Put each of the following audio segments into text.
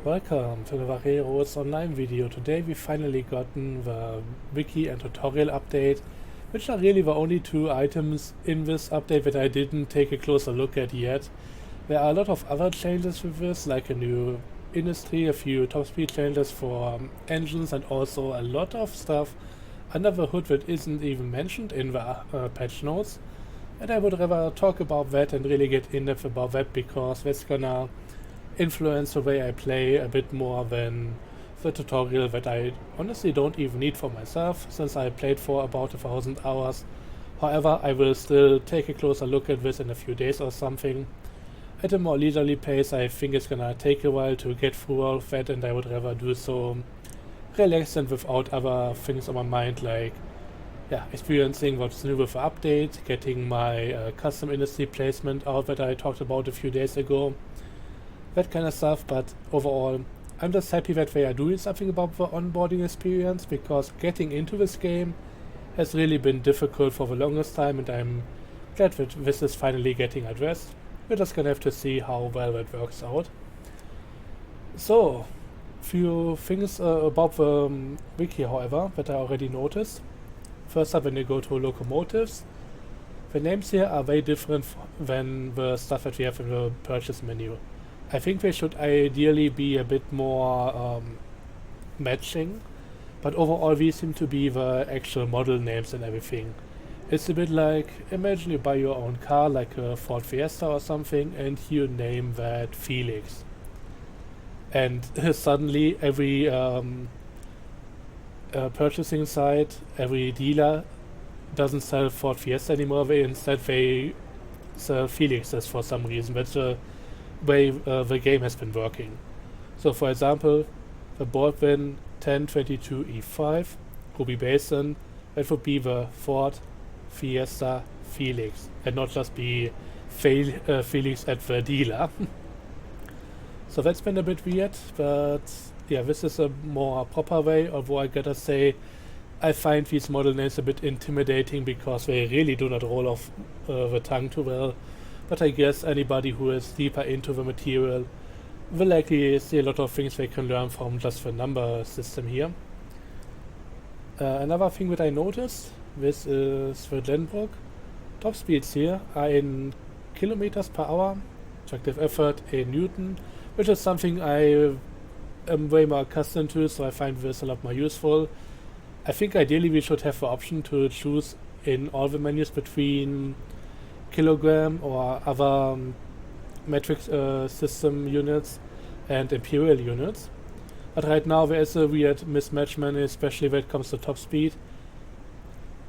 Welcome to the Varero's online video. Today we finally gotten the wiki and tutorial update, which are really the only two items in this update that I didn't take a closer look at yet. There are a lot of other changes with this, like a new industry, a few top speed changes for engines, and also a lot of stuff under the hood that isn't even mentioned in the patch notes. And I would rather talk about that and really get in depth about that, because that's gonna influence the way I play a bit more than the tutorial that I honestly don't even need for myself, since I played for about 1000 hours. However, I will still take a closer look at this in a few days or something. At a more leisurely pace. I think it's gonna take a while to get through all of that, and I would rather do so relaxed and without other things on my mind, like experiencing what's new with the update, getting my custom industry placement out that I talked about a few days ago, that kind of stuff. But overall, I'm just happy that they are doing something about the onboarding experience, because getting into this game has really been difficult for the longest time, and I'm glad that this is finally getting addressed. We're just gonna have to see how well that works out. So, few things about the wiki, however, that I already noticed. First up, when you go to locomotives, the names here are very different than the stuff that we have in the purchase menu. I think they should ideally be a bit more matching, but overall these seem to be the actual model names and everything. It's a bit like, imagine you buy your own car, like a Ford Fiesta or something, and you name that Felix. And suddenly every purchasing site, every dealer doesn't sell Ford Fiesta anymore. Instead they sell Felixes for some reason. That's the way the game has been working. So for example, the Baldwin 1022E5 Ruby Basin, that would be the Ford Fiesta Felix, and not just be Felix at the dealer. So that's been a bit weird, but yeah, this is a more proper way, although I gotta say, I find these model names a bit intimidating, because they really do not roll off the tongue too well. But I guess anybody who is deeper into the material will likely see a lot of things they can learn from just the number system here. Another thing that I noticed, this is the Glenbrook. Top speeds here are in kilometers per hour, tractive effort in Newton, which is something I am way more accustomed to, so I find this a lot more useful. I think ideally we should have the option to choose in all the menus between kilogram or other metric system units and imperial units. But right now there is a weird mismatch menu, especially when it comes to top speed.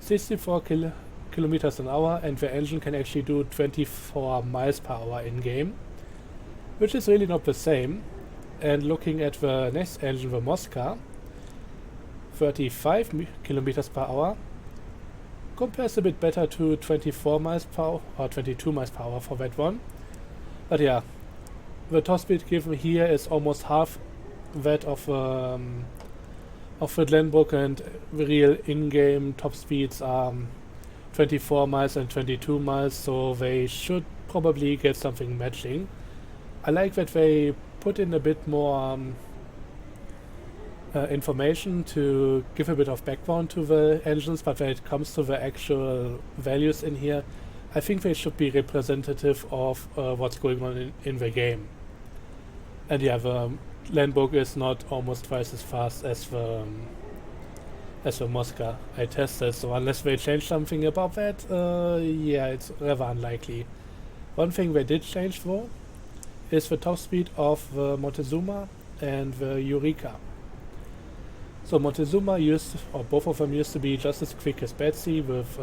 64 kilometers an hour, and the engine can actually do 24 miles per hour in game, which is really not the same. And looking at the next engine, the Mosca, 35 kilometers per hour, compares a bit better to 24 miles per hour, or 22 miles per hour for that one. But yeah, the top speed given here is almost half that of the Glenbrook, and the real in-game top speeds are 24 miles and 22 miles, so they should probably get something matching. I like that they put in a bit more information to give a bit of background to the engines, but when it comes to the actual values in here, I think they should be representative of what's going on in the game. And yeah, the Glenbrook is not almost twice as fast as the Mosca I tested, so unless they change something about that, yeah, it's rather unlikely. One thing they did change though is the top speed of the Montezuma and the Eureka. So Montezuma both of them used to be just as quick as Betsy with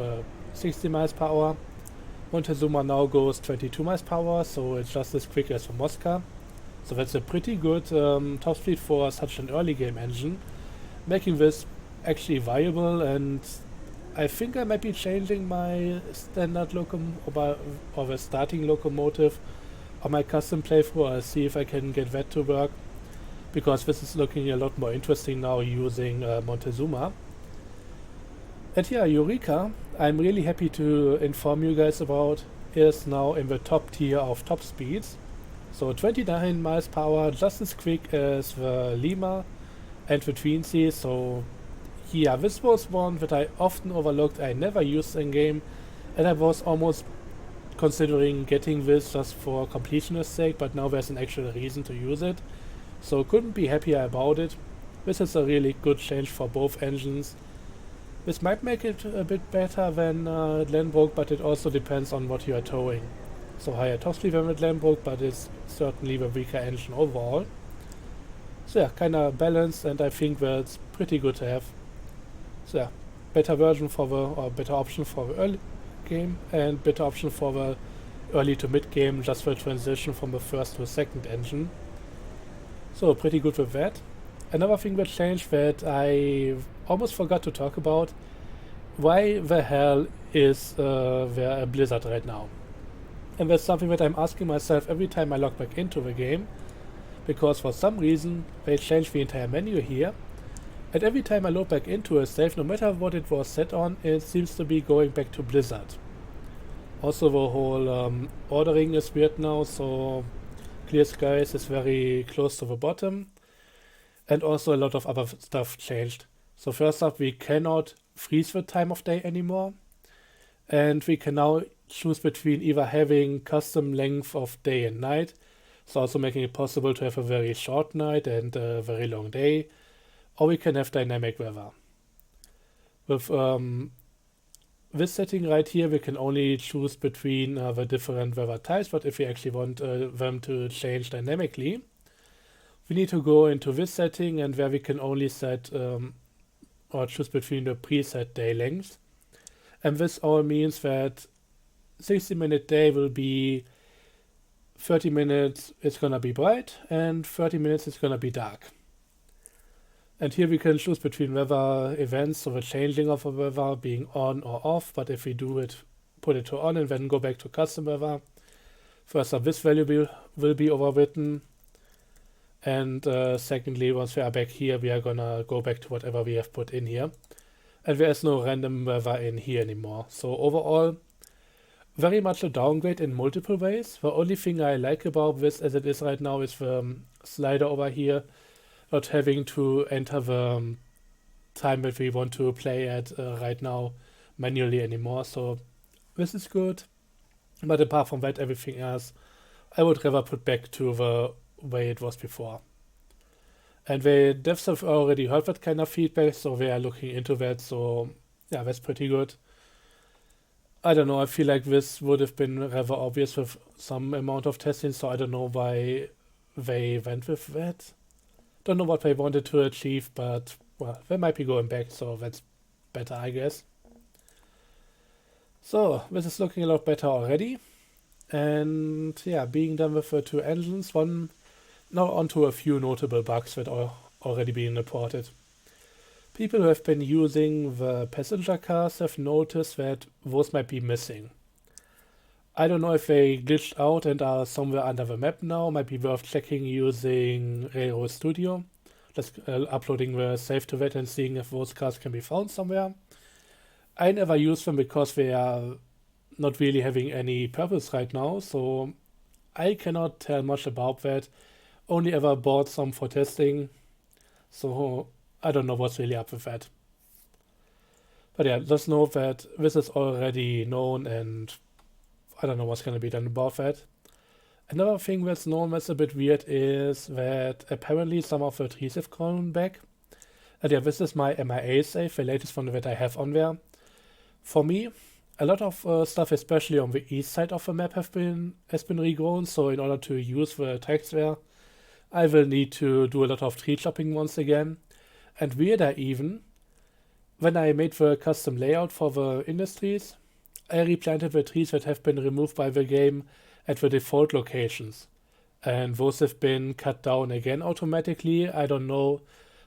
60 miles per hour. Montezuma now goes 22 miles per hour, so it's just as quick as the Mosca. So that's a pretty good top speed for such an early game engine, making this actually viable. And I think I might be changing my standard or the starting locomotive on my custom playthrough. I'll see if I can get that to work, because this is looking a lot more interesting now using Montezuma. And yeah, Eureka, I'm really happy to inform you guys about, is now in the top tier of top speeds. So 29 miles per hour, just as quick as the Lima and the Twin Seas. So yeah, this was one that I often overlooked. I never used in game, and I was almost considering getting this just for completionist sake, but now there's an actual reason to use it. So couldn't be happier about it. This is a really good change for both engines. This might make it a bit better than Glenbrook, but it also depends on what you are towing. So higher top speed than with Glenbrook, but it's certainly the weaker engine overall. So yeah, kinda balanced, and I think that's pretty good to have. So yeah, better version for the, or better option for the early game, and better option for the early to mid game, just for transition from the first to the second engine. So pretty good with that. Another thing that changed that I almost forgot to talk about, why the hell is there a blizzard right now? And that's something that I'm asking myself every time I log back into the game, because for some reason they changed the entire menu here, and every time I load back into a save, no matter what it was set on, it seems to be going back to blizzard. Also the whole ordering is weird now, so clear skies is very close to the bottom, and also a lot of other stuff changed. So first up, we cannot freeze the time of day anymore, and we can now choose between either having custom length of day and night, so also making it possible to have a very short night and a very long day, or we can have dynamic weather. With this setting right here, we can only choose between the different weather types, but if we actually want them to change dynamically, we need to go into this setting, and where we can only set or choose between the preset day lengths. And this all means that 60-minute day will be 30 minutes it's gonna be bright, and 30 minutes it's gonna be dark. And here we can choose between weather events, so the changing of the weather being on or off, but if we do it, put it to on and then go back to custom weather, first up this value will be overwritten, and secondly, once we are back here, we are gonna go back to whatever we have put in here. And there is no random weather in here anymore. So overall, very much a downgrade in multiple ways. The only thing I like about this as it is right now is the slider over here, not having to enter the time that we want to play at right now manually anymore. So this is good. But apart from that, everything else I would rather put back to the way it was before. And the devs have already heard that kind of feedback, so they are looking into that. So yeah, that's pretty good. I don't know, I feel like this would have been rather obvious with some amount of testing, so I don't know why they went with that. Don't know what they wanted to achieve, but well, they might be going back, so that's better, I guess. So this is looking a lot better already. And yeah, being done with the two engines, now onto a few notable bugs that are already being reported. People who have been using the passenger cars have noticed that those might be missing. I don't know if they glitched out and are somewhere under the map now. Might be worth checking using Railroad Studio. Just uploading the save to that and seeing if those cars can be found somewhere. I never use them because they are not really having any purpose right now, so I cannot tell much about that. Only ever bought some for testing, so I don't know what's really up with that. But yeah, just know that this is already known, and I don't know what's going to be done about that. Another thing that's known that's a bit weird is that apparently some of the trees have gone back. And yeah, this is my MIA save, the latest one that I have on there. For me, a lot of stuff, especially on the east side of the map, has been regrown, so in order to use the tracks there, I will need to do a lot of tree chopping once again. And weirder even, when I made the custom layout for the industries, I replanted the trees that have been removed by the game at the default locations. And those have been cut down again automatically. I don't know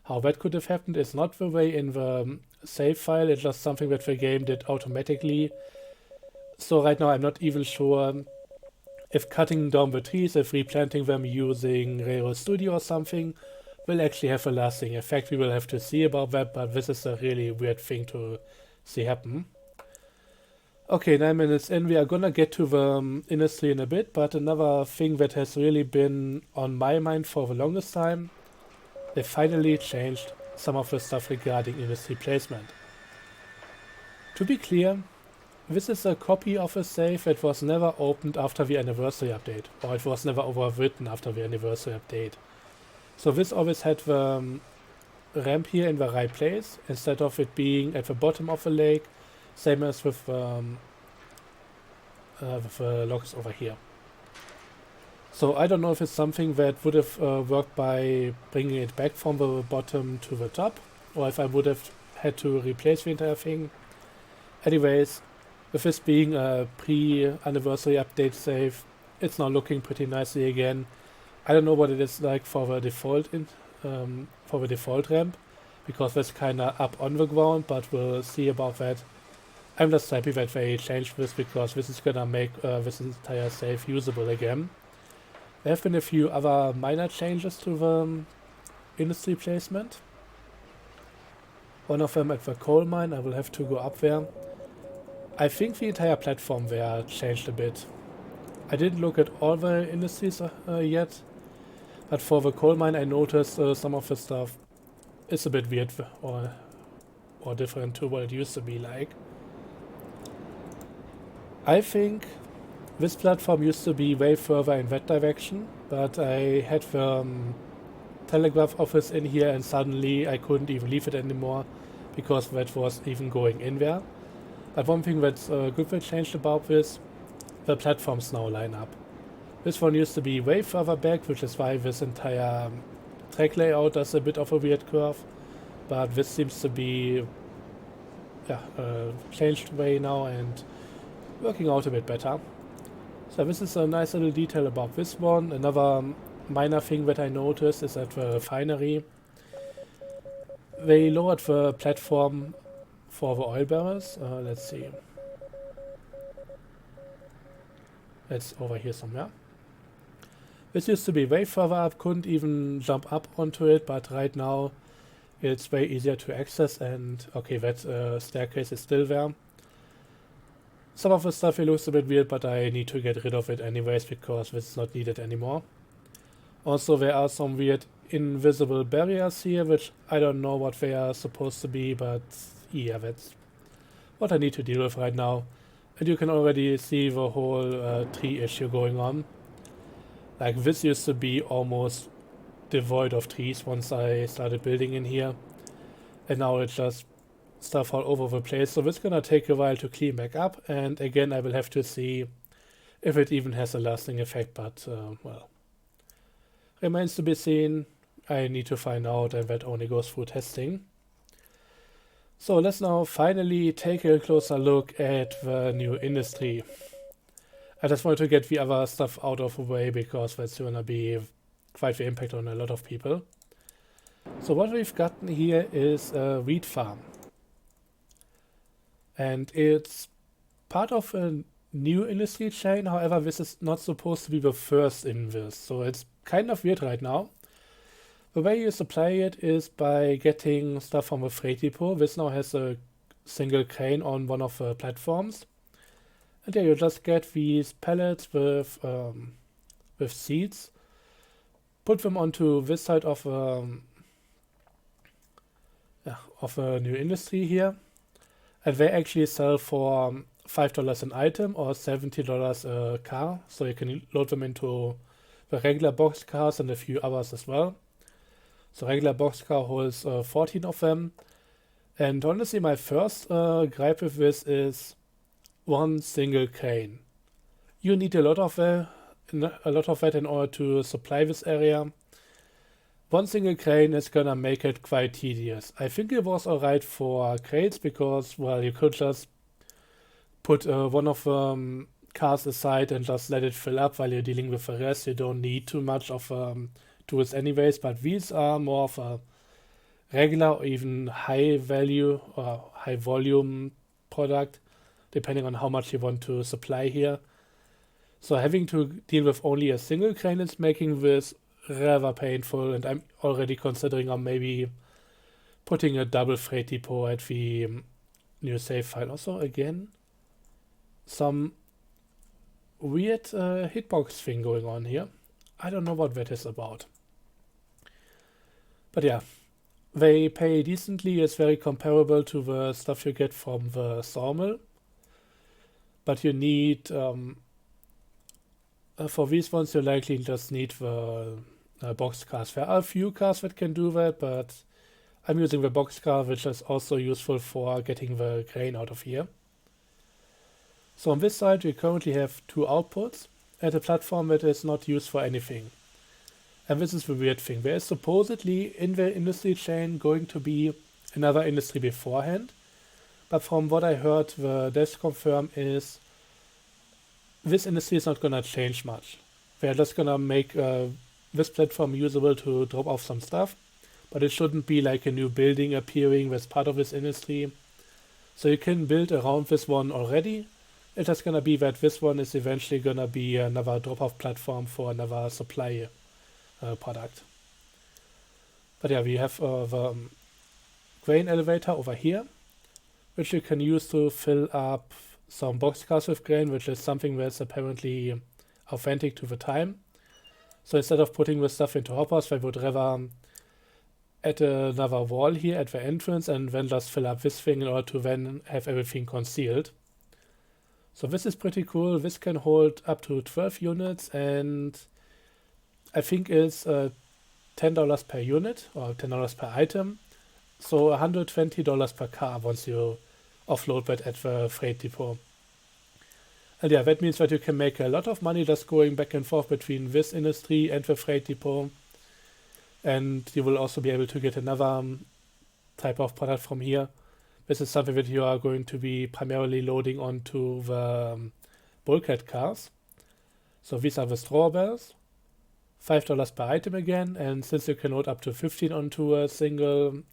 how that could have happened. It's not the way in the save file, it's just something that the game did automatically. So right now I'm not even sure if cutting down the trees, if replanting them using Railroad Studio or something, will actually have a lasting effect. We will have to see about that, but this is a really weird thing to see happen. Okay, 9 minutes in, we are gonna get to the industry in a bit, but another thing that has really been on my mind for the longest time, they finally changed some of the stuff regarding industry placement. To be clear, this is a copy of a save that was never opened after the anniversary update, or it was never overwritten after the anniversary update. So this always had the ramp here in the right place, instead of it being at the bottom of the lake, same as with the logs over here. So I don't know if it's something that would have worked by bringing it back from the bottom to the top, or if I would have had to replace the entire thing. Anyways, with this being a pre-anniversary update save, it's now looking pretty nicely again. I don't know what it is like for the default ramp, because that's kinda up on the ground, but we'll see about that. I'm just happy that they changed this, because this is gonna make this entire save usable again. There have been a few other minor changes to the industry placement. One of them at the coal mine, I will have to go up there. I think the entire platform there changed a bit. I didn't look at all the industries yet, but for the coal mine I noticed some of the stuff is a bit weird or different to what it used to be like. I think this platform used to be way further in that direction, but I had the telegraph office in here and suddenly I couldn't even leave it anymore because that was even going in there. But one thing that's good that changed about this, the platforms now line up. This one used to be way further back, which is why this entire track layout does a bit of a weird curve, but this seems to be changed way now and working out a bit better. So this is a nice little detail about this one. Another minor thing that I noticed is at the refinery, they lowered the platform for the oil barrels. Let's see. It's over here somewhere. This used to be way further up, couldn't even jump up onto it, but right now it's way easier to access, and okay, that staircase is still there. Some of the stuff here looks a bit weird, but I need to get rid of it anyways because this is not needed anymore. Also, there are some weird invisible barriers here, which I don't know what they are supposed to be, but yeah, that's what I need to deal with right now. And you can already see the whole tree issue going on. Like, this used to be almost devoid of trees once I started building in here, and now it's just stuff all over the place. So it's gonna take a while to clean back up, and again I will have to see if it even has a lasting effect, but well, remains to be seen. I need to find out, and that only goes through testing. So let's now finally take a closer look at the new industry. I just want to get the other stuff out of the way because that's gonna be quite the impact on a lot of people. So what we've gotten here is a wheat farm. And it's part of a new industry chain. However, this is not supposed to be the first in this, so it's kind of weird right now. The way you supply it is by getting stuff from a freight depot. This now has a single crane on one of the platforms. And yeah, you just get these pallets with seeds, put them onto this side of a new industry here. And they actually sell for $5 an item or $70 a car. So you can load them into the regular box cars and a few others as well. So regular box car holds 14 of them. And honestly, my first gripe with this is one single crane. You need a lot of that in order to supply this area. One single crane is gonna make it quite tedious. I think it was alright for crates because, well, you could just put one of the cars aside and just let it fill up while you're dealing with the rest. You don't need too much of tools anyways, but these are more of a regular or even high value or high volume product, depending on how much you want to supply here. So having to deal with only a single crane is making this rather painful, and I'm already considering on maybe putting a double freight depot at the new save file. Also, again, some weird hitbox thing going on here. I don't know what that is about. But yeah, they pay decently. It's very comparable to the stuff you get from the sawmill. But you need, for these ones, you likely just need the box cars. There are a few cars that can do that, but I'm using the box car, which is also useful for getting the grain out of here. So on this side, we currently have two outputs and a platform that is not used for anything. And this is the weird thing. There is supposedly in the industry chain going to be another industry beforehand. But from what I heard, the devs confirm is this industry is not going to change much. They're just going to make this platform usable to drop off some stuff. But it shouldn't be like a new building appearing that's part of this industry. So you can build around this one already. It's just going to be that this one is eventually going to be another drop-off platform for another supply product. But yeah, we have the grain elevator over here, which you can use to fill up some boxcars with grain, which is something that's apparently authentic to the time. So instead of putting the stuff into hoppers, they would rather add another wall here at the entrance and then just fill up this thing in order to then have everything concealed. So this is pretty cool. This can hold up to 12 units and I think it's $10 per unit or $10 per item. So $120 per car once you offload that at the freight depot. And yeah, that means that you can make a lot of money just going back and forth between this industry and the freight depot. And you will also be able to get another type of product from here. This is something that you are going to be primarily loading onto the bulkhead cars. So these are the straw bales. $5 per item again. And since you can load up to 15 onto a single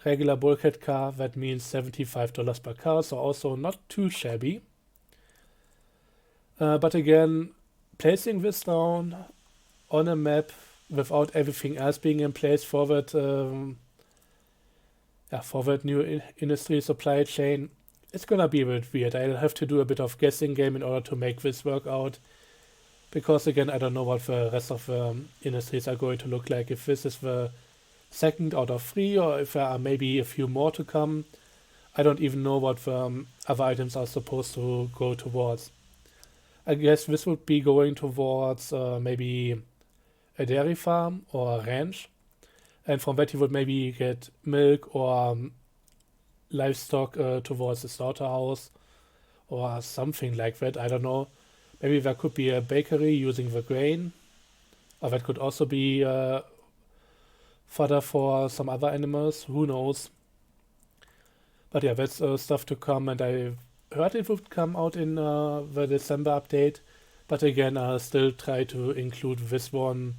regular bulkhead car, that means $75 per car. So also not too shabby. But again, placing this down on a map without everything else being in place for that new industry supply chain, it's gonna be a bit weird. I'll have to do a bit of guessing game in order to make this work out. Because again, I don't know what the rest of the industries are going to look like. If this is the second out of 3 or if there are maybe a few more to come. I don't even know what the other items are supposed to go towards. I guess this would be going towards maybe a dairy farm or a ranch. And from that you would maybe get milk or livestock towards the slaughterhouse or something like that. I don't know. Maybe there could be a bakery using the grain. Or that could also be fodder for some other animals. Who knows? But yeah, that's stuff to come. And I heard it would come out in the December update. But again, I'll still try to include this one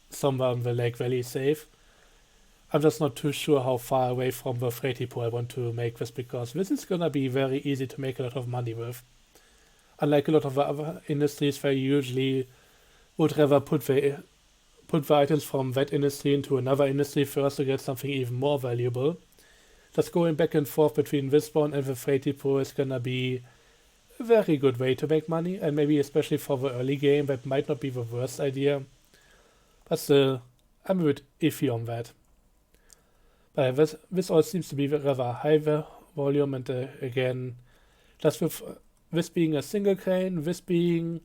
somewhere in the Lake Valley safe. I'm just not too sure how far away from the freight depot I want to make this, because this is gonna be very easy to make a lot of money with. Unlike a lot of the other industries, they usually would rather put the items from that industry into another industry first to get something even more valuable. Just going back and forth between this one and the freight depot is gonna be a very good way to make money, and maybe especially for the early game, that might not be the worst idea. But still, I'm a bit iffy on that. But this all seems to be rather high volume, and again, just with this being a single crane, this being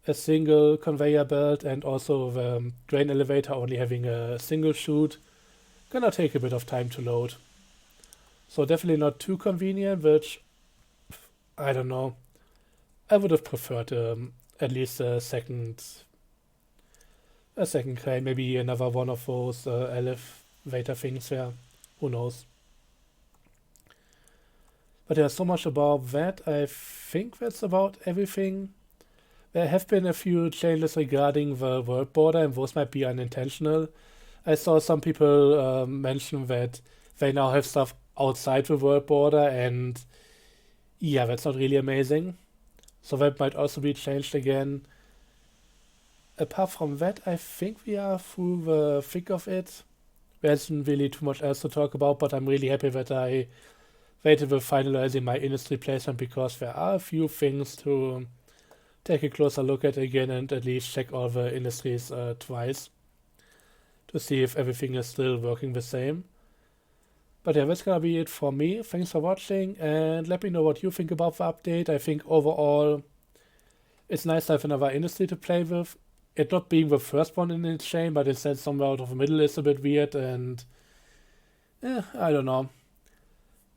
a single conveyor belt, and also the grain elevator only having a single chute, gonna take a bit of time to load. So definitely not too convenient, which, I don't know, I would have preferred at least a second crane, maybe another one of those elevator things there, who knows. But yeah, so much about that. I think that's about everything. There have been a few changes regarding the world border, and those might be unintentional. I saw some people mention that they now have stuff outside the world border, and yeah, that's not really amazing. So that might also be changed again. Apart from that, I think we are through the thick of it. There isn't really too much else to talk about, but I'm really happy that I waited with finalizing my industry placement because there are a few things to take a closer look at again and at least check all the industries twice to see if everything is still working the same. But yeah, that's gonna be it for me. Thanks for watching and let me know what you think about the update. I think overall it's nice to have another industry to play with. It not being the first one in its chain, but instead somewhere out of the middle is a bit weird and I don't know.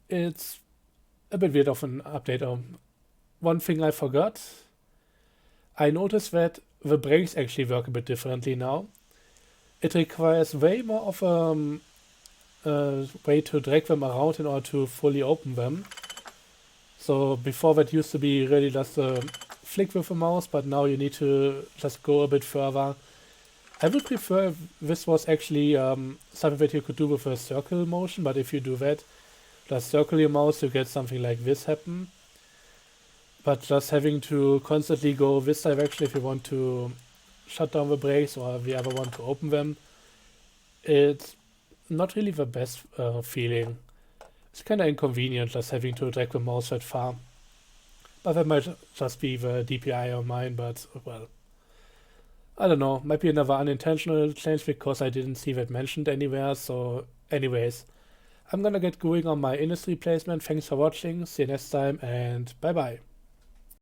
It's a bit weird of an update. One thing I forgot, I noticed that the brakes actually work a bit differently now. It requires way more of a way to drag them around in order to fully open them. So before that used to be really just a flick with the mouse, but now you need to just go a bit further. I would prefer if this was actually something that you could do with a circle motion, but if you do that, just circle your mouse, you get something like this happen. But just having to constantly go this direction if you want to shut down the brakes or the other one to open them, it's not really the best feeling. It's kind of inconvenient just having to drag the mouse that far. But that might just be the DPI on mine, but well, I don't know. Might be another unintentional change because I didn't see that mentioned anywhere. So anyways, I'm gonna get going on my industry placement. Thanks for watching. See you next time and bye bye.